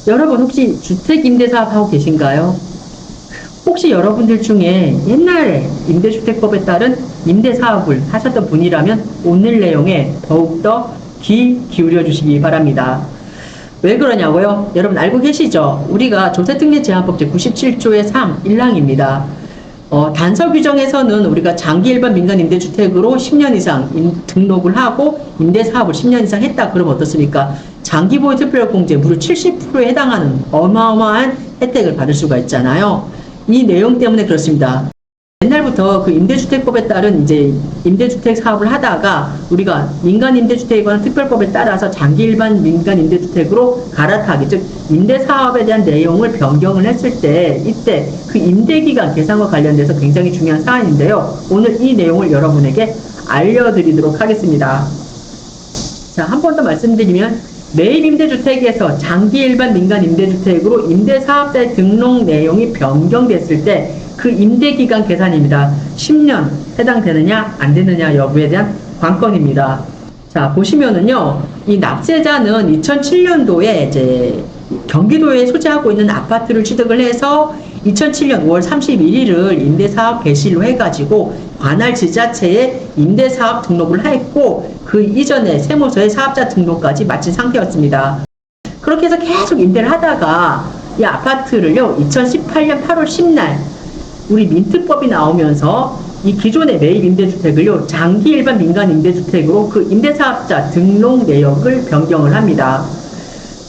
여러분 혹시 주택임대사업 하고 계신가요? 혹시 여러분들 중에 옛날에 임대주택법에 따른 임대사업을 하셨던 분이라면 오늘 내용에 더욱더 귀 기울여 주시기 바랍니다. 왜 그러냐고요? 여러분 알고 계시죠? 우리가 조세특례제한법 제97조의 3, 1항입니다. 단서 규정에서는 우리가 장기 일반 민간 임대주택으로 10년 이상 등록을 하고 임대사업을 10년 이상 했다. 그러면 어떻습니까? 장기보유 특별공제 무려 70%에 해당하는 어마어마한 혜택을 받을 수가 있잖아요. 이 내용 때문에 그렇습니다. 옛날부터 그 임대주택법에 따른 이제 임대주택 사업을 하다가 우리가 민간 임대주택에 관한 특별법에 따라서 장기 일반 민간 임대주택으로 갈아타기, 즉 임대사업에 대한 내용을 변경을 했을 때 이때 그 임대기간 계산과 관련돼서 굉장히 중요한 사안인데요. 오늘 이 내용을 여러분에게 알려드리도록 하겠습니다. 자, 한 번 더 말씀드리면 매입 임대주택에서 장기 일반 민간 임대주택으로 임대사업자의 등록 내용이 변경됐을 때 그 임대기간 계산입니다. 10년 해당되느냐 안 되느냐 여부에 대한 관건입니다. 자, 보시면은요, 이 납세자는 2007년도에 이제 경기도에 소재하고 있는 아파트를 취득을 해서 2007년 5월 31일을 임대사업 개시일로 해가지고 관할 지자체에 임대사업 등록을 했고 그 이전에 세무서에 사업자 등록까지 마친 상태였습니다. 그렇게 해서 계속 임대를 하다가 이 아파트를요 2018년 8월 10날 우리 민특법이 나오면서 이 기존의 매입 임대주택을요 장기 일반 민간 임대주택으로 그 임대사업자 등록 내역을 변경을 합니다.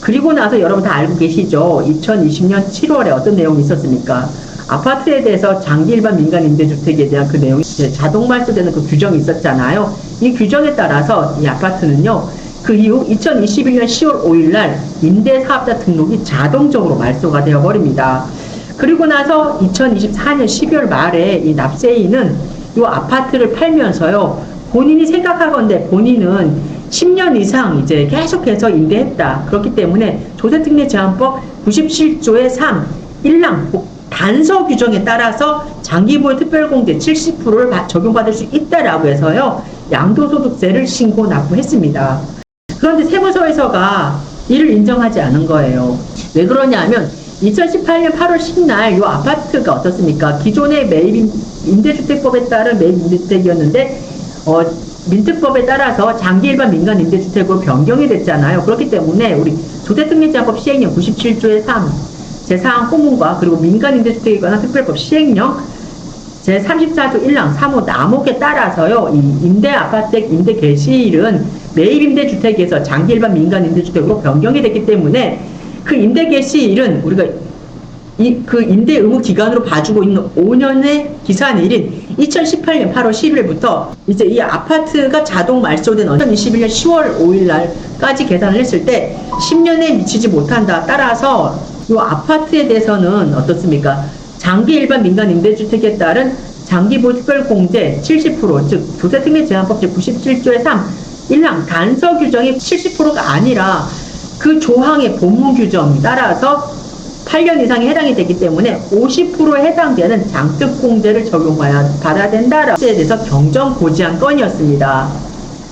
그리고 나서 여러분 다 알고 계시죠? 2020년 7월에 어떤 내용이 있었습니까? 아파트에 대해서 장기 일반 민간 임대주택에 대한 그 내용이 자동 말소되는 그 규정이 있었잖아요. 이 규정에 따라서 이 아파트는요, 그 이후 2021년 10월 5일날 임대사업자 등록이 자동적으로 말소가 되어버립니다. 그리고 나서 2024년 12월 말에 이 납세인은 이 아파트를 팔면서요, 본인이 생각하건대 본인은 10년 이상 이제 계속해서 임대했다. 그렇기 때문에 조세특례제한법 97조의 3, 1항 단서 규정에 따라서 장기보유 특별공제 70%를 적용받을 수 있다라고 해서요, 양도소득세를 신고 납부했습니다. 그런데 세무서에서가 이를 인정하지 않은 거예요. 왜 그러냐면 2018년 8월 10날 이 아파트가 어떻습니까? 기존의 매입 임대주택법에 따른 매입 임대주택이었는데 민특법에 따라서 장기 일반 민간 임대주택으로 변경이 됐잖아요. 그렇기 때문에 우리 조세특례제한법 시행령 97조의 3 제4항 호문과 그리고 민간 임대주택에 관한 특별법 시행령 제34조 1항 3호 남목에 따라서요, 이 임대 아파트의 임대 개시일은 매입 임대주택에서 장기 일반 민간 임대주택으로 변경이 됐기 때문에 그 임대 개시일은 우리가 그 임대 의무 기간으로 봐주고 있는 5년의 기산일인 2018년 8월 10일부터 이제 이 아파트가 자동 말소된 2021년 10월 5일날까지 계산을 했을 때 10년에 미치지 못한다. 따라서 이 아파트에 대해서는 어떻습니까? 장기 일반 민간 임대주택에 따른 장기보유 특별공제 70%, 즉 조세특례제한법 제97조의 3, 1항 단서 규정이 70%가 아니라 그 조항의 본문 규정에 따라서 8년 이상이 해당이 되기 때문에 50%에 해당되는 장특공제를 적용받아야 된다라고 에 대해서 경정고지한 건이었습니다.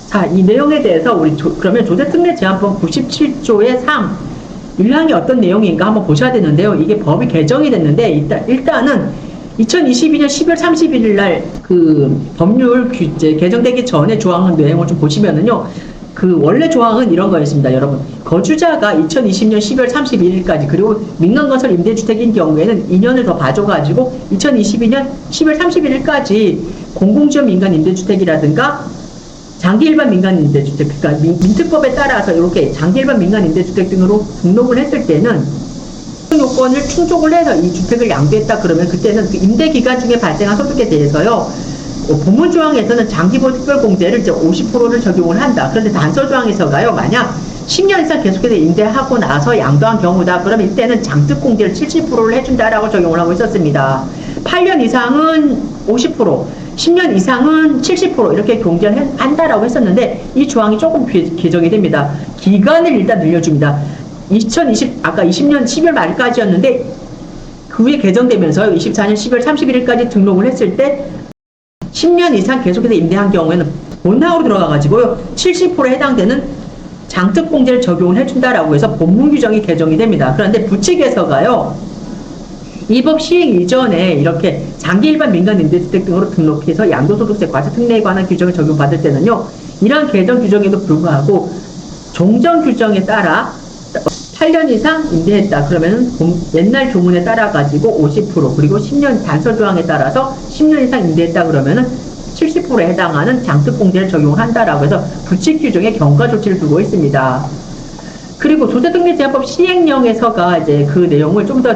자, 이 내용에 대해서 우리 그러면 조세특례제한법 97조의 3, 1항이 어떤 내용인가 한번 보셔야 되는데요. 이게 법이 개정이 됐는데 일단은 2022년 12월 31일 날 그 법률 규제 개정되기 전에 조항은 내용을 좀 보시면은요. 그 원래 조항은 이런 거였습니다. 여러분, 거주자가 2020년 12월 31일까지 그리고 민간건설 임대주택인 경우에는 2년을 더 봐줘가지고 2022년 10월 31일까지 공공지원 민간 임대주택이라든가 장기 일반 민간 임대주택, 그러니까 민특법에 따라서 이렇게 장기 일반 민간 임대주택 등으로 등록을 했을 때는 요건을 충족을 해서 이 주택을 양도했다 그러면 그때는 그 임대 기간 중에 발생한 소득에 대해서요, 본문 조항에서는 장기보유 특별공제를 이제 50%를 적용을 한다. 그런데 단서 조항에서가요, 만약 10년 이상 계속해서 임대하고 나서 양도한 경우다. 그러면 이때는 장특공제를 70%를 해준다라고 적용을 하고 있었습니다. 8년 이상은 50%, 10년 이상은 70% 이렇게 공제를 한다라고 했었는데 이 조항이 조금 개정이 됩니다. 기간을 일단 늘려줍니다. 아까 20년 10월 말까지였는데 그 후에 개정되면서 24년 10월 31일까지 등록을 했을 때 10년 이상 계속해서 임대한 경우에는 본항으로 들어가가지고요 70%에 해당되는 장특공제를 적용을 해준다라고 해서 본문 규정이 개정이 됩니다. 그런데 부칙에서가요, 이 법 시행 이전에 이렇게 장기 일반 민간 임대주택 등으로 등록해서 양도소득세 과세특례에 관한 규정을 적용받을 때는요, 이러한 개정 규정에도 불구하고 종전 규정에 따라 8년 이상 임대했다 그러면은 옛날 조문에 따라 가지고 50% 그리고 10년 단설 조항에 따라서 10년 이상 임대했다 그러면은 70%에 해당하는 장특공제를 적용한다라고 해서 부칙 규정에 경과 조치를 두고 있습니다. 그리고 조세특례제한법 시행령에서가 이제 그 내용을 좀 더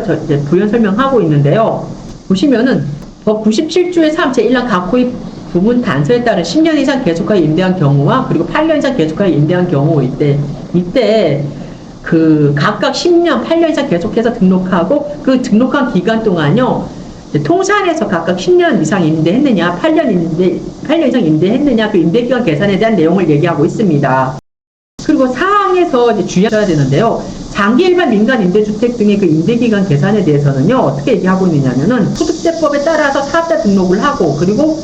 부연 설명하고 있는데요. 보시면은 법 97조의 3 제1항 각호의 부분 단서에 따른 10년 이상 계속하여 임대한 경우와 그리고 8년 이상 계속하여 임대한 경우 이때 그 각각 10년, 8년 이상 계속해서 등록하고 그 등록한 기간 동안요, 통산에서 각각 10년 이상 임대했느냐, 8년 이상 임대했느냐, 그 임대기간 계산에 대한 내용을 얘기하고 있습니다. 그리고 사항에서 이제 주의하셔야 되는데요. 장기 일반 민간 임대주택 등의 그 임대기간 계산에 대해서는요, 어떻게 얘기하고 있느냐면은 소득세법에 따라서 사업자 등록을 하고, 그리고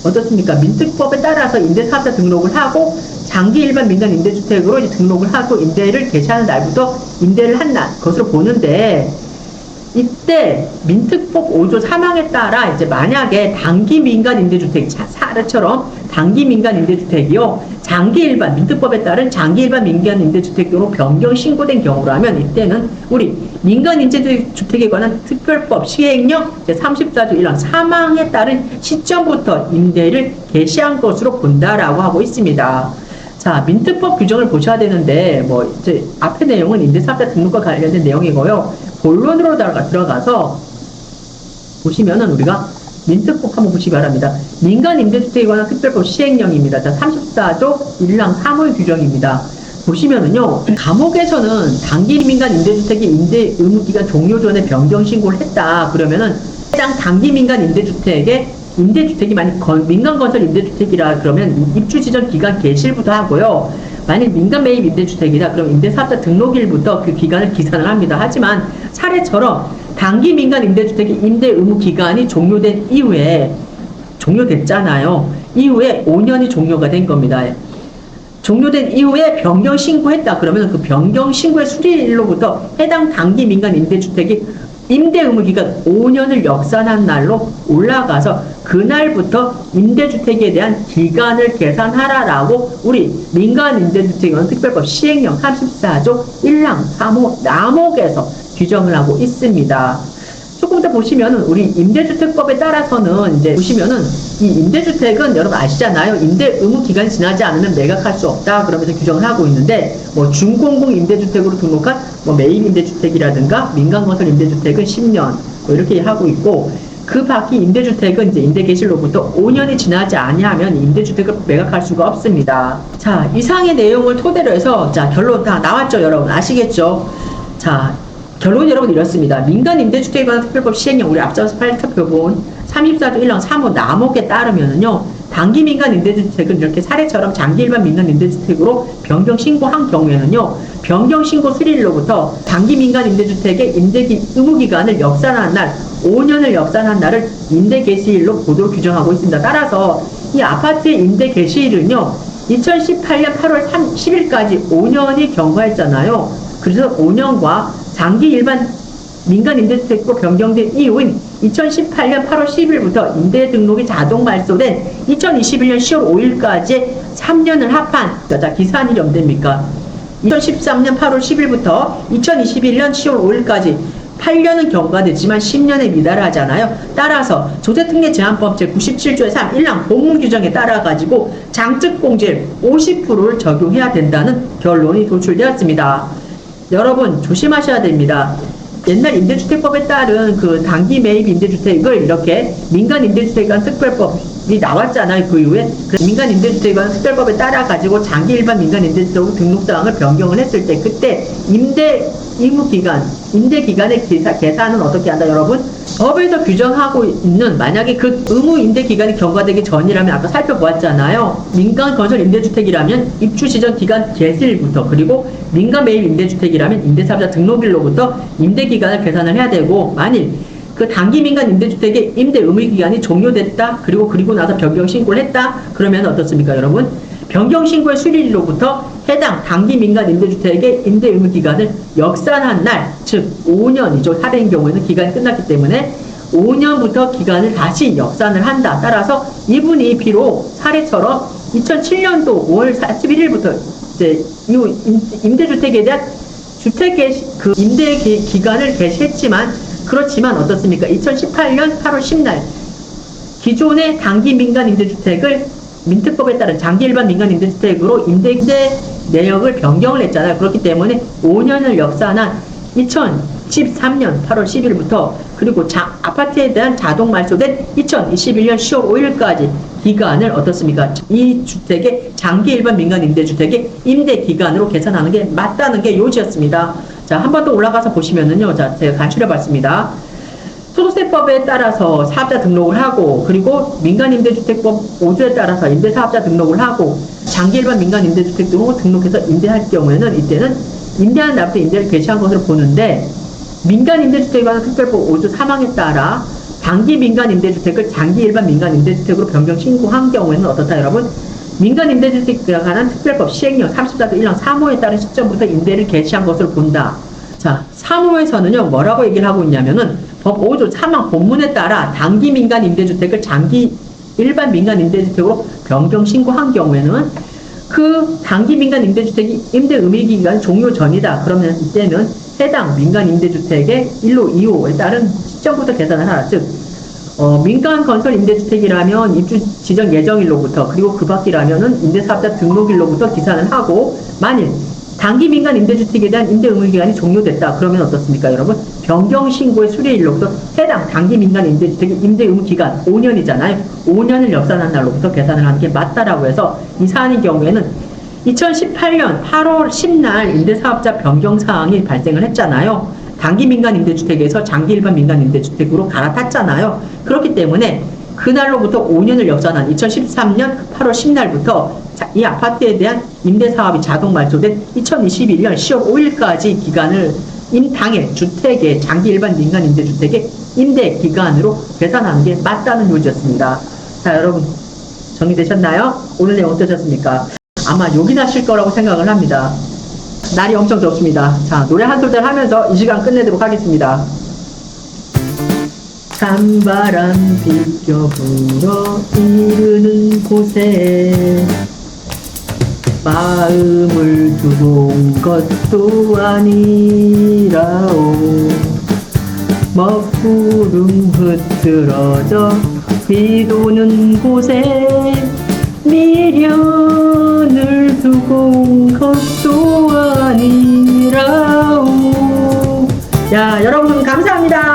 어떻습니까? 민특법에 따라서 임대사업자 등록을 하고, 장기 일반 민간 임대주택으로 이제 등록을 하고 임대를 개시하는 날부터 임대를 한 날, 그것으로 보는데, 이때 민특법 5조 3항에 따라 이제 만약에 단기 민간 임대주택, 사례처럼 단기 민간 임대주택이요, 장기 일반, 민특법에 따른 장기 일반 민간 임대주택으로 변경 신고된 경우라면 이때는 우리 민간 임대주택에 관한 특별법 시행령 제34조 1항 3항에 따른 시점부터 임대를 개시한 것으로 본다라고 하고 있습니다. 자, 민특법 규정을 보셔야 되는데, 뭐, 이제 앞의 내용은 임대사업자 등록과 관련된 내용이고요. 본론으로 들어가서 보시면은 우리가 민특법 한번 보시기 바랍니다. 민간 임대주택에 관한 특별법 시행령입니다. 자, 34조 1항 3의 규정입니다. 보시면은요, 감옥에서는 단기 민간 임대주택의 임대 의무기간 종료 전에 변경 신고를 했다. 그러면은 해당 단기 민간 임대주택의 임대주택이 만약 민간건설 임대주택이라 그러면 입주 지정 기간 개시일부터 하고요. 만약 민간 매입 임대주택이다 그럼 임대사업자 등록일부터 그 기간을 기산을 합니다. 하지만 사례처럼 단기 민간 임대주택의 임대 의무 기간이 종료된 이후에 종료됐잖아요. 이후에 5년이 종료가 된 겁니다. 종료된 이후에 변경 신고했다 그러면 그 변경 신고의 수리일로부터 해당 단기 민간 임대주택이 임대 의무 기간 5년을 역산한 날로 올라가서 그날부터 임대주택에 대한 기간을 계산하라라고 우리 민간 임대주택원 특별법 시행령 34조 1항 3호 남목에서 규정을 하고 있습니다. 조금 더 보시면은 우리 임대주택법에 따라서는 이제 보시면은 이 임대주택은 여러분 아시잖아요. 임대 의무 기간이 지나지 않으면 매각할 수 없다 그러면서 규정을 하고 있는데 뭐 준공공 임대주택으로 등록한 뭐 매입 임대주택이라든가 민간건설 임대주택은 10년 뭐 이렇게 하고 있고 그 밖의 임대주택은 이제 임대 개시로부터 5년이 지나지 아니하면 임대주택을 매각할 수가 없습니다. 자, 이상의 내용을 토대로 해서 자, 결론 다 나왔죠, 여러분 아시겠죠? 자, 결론이 여러분 이렇습니다. 민간 임대주택에 관한 특별법 시행령 우리 앞서서 살펴본 34조 1항 3호 남목에 따르면은요, 단기 민간 임대주택은 이렇게 사례처럼 장기 일반 민간 임대주택으로 변경 신고한 경우에는요, 변경 신고 수리일로부터 단기 민간 임대주택의 임대 의무 기간을 역산한 날 5년을 역산한 날을 임대 개시일로 보도록 규정하고 있습니다. 따라서 이 아파트의 임대 개시일은요, 2018년 8월 30일까지 5년이 경과했잖아요. 그래서 5년과 장기 일반 민간 임대주택으로 변경된 이후인 2018년 8월 10일부터 임대 등록이 자동 말소된 2021년 10월 5일까지 3년을 합한, 자, 기산일이 언제입니까? 2013년 8월 10일부터 2021년 10월 5일까지 8년은 경과됐지만 10년에 미달하잖아요. 따라서 조세특례 제한법 제97조의 3 1항 본문 규정에 따라 가지고 장특공제 50%를 적용해야 된다는 결론이 도출되었습니다. 여러분 조심하셔야 됩니다. 옛날 임대주택법에 따른 그 단기 매입 임대주택을 이렇게 민간 임대주택에 관한 특별법이 나왔잖아요. 그 이후에 민간 임대주택에 관한 특별법에 따라 가지고 장기 일반 민간 임대주택으로 등록사항을 변경을 했을 때 그때 임대 의무 기간, 임대 기간의 계산은 어떻게 한다, 여러분? 법에서 규정하고 있는 만약에 그 의무 임대 기간이 경과되기 전이라면 아까 살펴보았잖아요. 민간 건설 임대주택이라면 입주 지정 기간 개시일부터 그리고 민간 매입 임대주택이라면 임대사업자 등록일로부터 임대 기간을 계산을 해야 되고 만일 그 단기 민간 임대주택의 임대 의무 기간이 종료됐다 그리고 나서 변경 신고를 했다 그러면 어떻습니까, 여러분? 변경 신고의 수리일로부터 해당 단기 민간 임대주택의 임대 의무 기간을 역산한 날, 즉 5년이죠. 사례인 경우에는 기간이 끝났기 때문에 5년부터 기간을 다시 역산을 한다. 따라서 이분이 비록 사례처럼 2007년도 5월 31일부터 이제 이 임대주택에 대한 주택 개시, 그 임대 기간을 개시했지만, 그렇지만 어떻습니까? 2018년 8월 10날 기존의 단기 민간 임대주택을 민특법에 따른 장기 일반 민간 임대주택으로 임대 내역을 변경을 했잖아요. 그렇기 때문에 5년을 역산한 2013년 8월 10일부터 그리고 아파트에 대한 자동 말소된 2021년 10월 5일까지 기간을 어떻습니까? 이 주택의 장기 일반 민간 임대주택의 임대 기간으로 계산하는 게 맞다는 게 요지였습니다. 자, 한 번 더 올라가서 보시면은요. 자, 제가 간추려 봤습니다. 소득세법에 따라서 사업자 등록을 하고, 그리고 민간임대주택법 5조에 따라서 임대사업자 등록을 하고, 장기 일반 민간 임대주택 등으로 등록해서 임대할 경우에는 이때는 임대하는 날부터 임대를 개시한 것으로 보는데, 민간임대주택에 관한 특별법 5조 3항에 따라 단기 민간임대주택을 장기 일반 민간임대주택으로 변경 신고한 경우에는 어떻다, 여러분? 민간임대주택에 관한 특별법 시행령 34조 1항 3호에 따른 시점부터 임대를 개시한 것으로 본다. 자, 3호에서는요, 뭐라고 얘기를 하고 있냐면은, 법 5조 3항 본문에 따라 단기 민간 임대주택을 장기 일반 민간 임대주택으로 변경 신고한 경우에는 그 단기 민간 임대주택이 임대 의무 기간 종료 전이다. 그러면 이때는 해당 민간 임대주택의 1호, 2호에 따른 시점부터 계산을 하라. 즉, 민간 건설 임대주택이라면 입주 지정 예정일로부터, 그리고 그 밖이라면은 임대사업자 등록일로부터 기산을 하고, 만일 단기 민간 임대주택에 대한 임대 의무 기간이 종료됐다. 그러면 어떻습니까, 여러분? 변경 신고의 수리일로부터 해당 단기 민간 임대주택의 임대 의무 기간 5년이잖아요. 5년을 역산한 날로부터 계산을 하는 게 맞다라고 해서 이 사안의 경우에는 2018년 8월 10날 임대사업자 변경 사항이 발생을 했잖아요. 단기 민간 임대주택에서 장기 일반 민간 임대주택으로 갈아탔잖아요. 그렇기 때문에 그날로부터 5년을 역산한 2013년 8월 10날부터 이 아파트에 대한 임대사업이 자동 말소된 2021년 10월 5일까지 기간을 당해 주택의 장기 일반 민간 임대주택의 임대 기간으로 계산하는 게 맞다는 요지였습니다. 자, 여러분 정리되셨나요? 오늘 내용 어떠셨습니까? 아마 욕이 나실 거라고 생각을 합니다. 날이 엄청 덥습니다. 자, 노래 한 소절 하면서 이 시간 끝내도록 하겠습니다. 찬바람 비껴 불어 이르는 곳에 마음을 두고 온 것도 아니라오. 먹구름 흐트러져 비도는 곳에 미련을 두고 온 것도 아니라오. 자, 여러분 감사합니다.